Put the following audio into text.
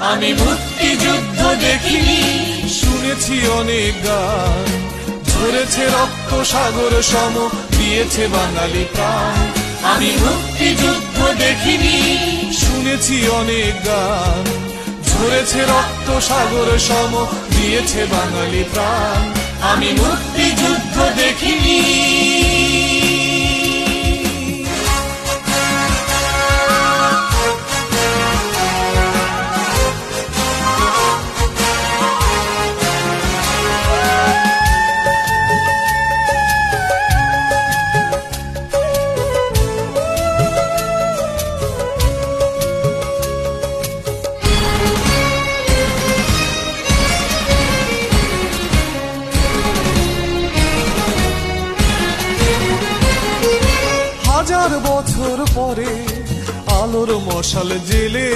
আমি মুক্তিযুদ্ধ দেখিনি, শুনেছি অনেক গান, ঝরেছে রক্ত সাগর সম, দিয়েছে বাঙালি প্রাণ। আমি মুক্তিযুদ্ধ দেখিনি, শুনেছি অনেক গান, ঝরেছে রক্ত সাগর সম, দিয়েছে বাঙালি প্রাণ। আমি মুক্তিযুদ্ধ দেখিনি। হাজার বছর পরে আলোর মশাল জেলে